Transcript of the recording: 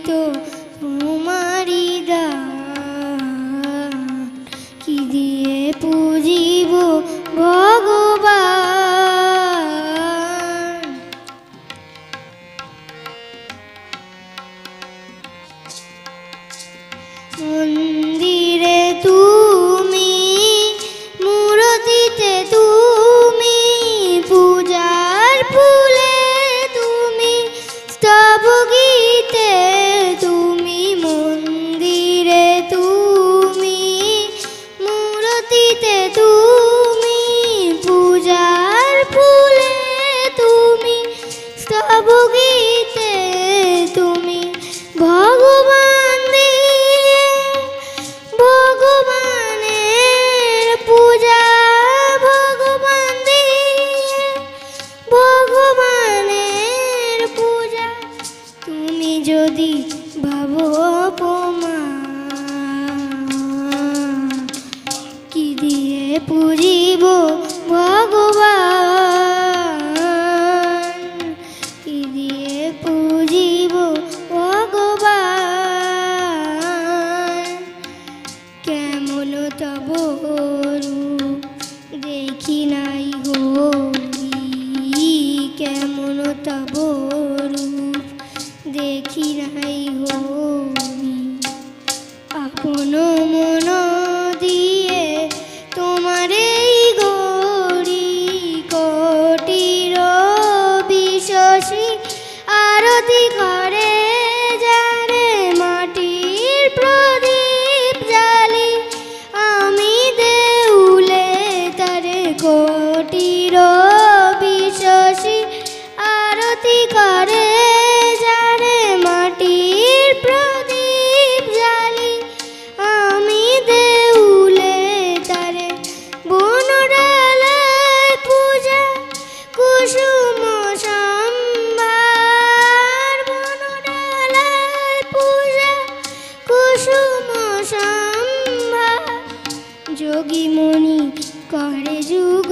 তো তোমারি দান, কি দিয়ে পুজিব ভগবান। মন্দিরে তুমি, মূরতিতে তুমি, পূজার ফুলে তুমি, স্তব গীতে তুমি। মন্দিরে তুমি, মূরতিতে তুমি, পূজার ফুলে তুমি, স্তব গীতে তুমি। ভগবান দিয়ে ভগবানের পূজা, ভগবান দিয়ে ভগবানের পূজা। তুমি যদি ভাবো অপমান, কি দিয়ে পুজিব ভগবান, কি দিয়ে পুজিব ভগবান। কেমন তব রূপ দেখি নাই হরি, কেমন তব রূপ দেখি নাই হরি। আপন মন দিয়ে তোমারে গৌরী, কোটির বিশ্বসী আরতি করে যারে, মাটির প্রদীপ জালি আমি দেউলে তারে। কোটির বিশ্বসী আরতি করে যারে, মাটির প্রদীপ জালি আমি দেউলে তারে। বনডালায় পূজা কুসুম সম্ভার, বনডালায় পূজা কুসুম সম্ভার। যোগী মণি করে যুগ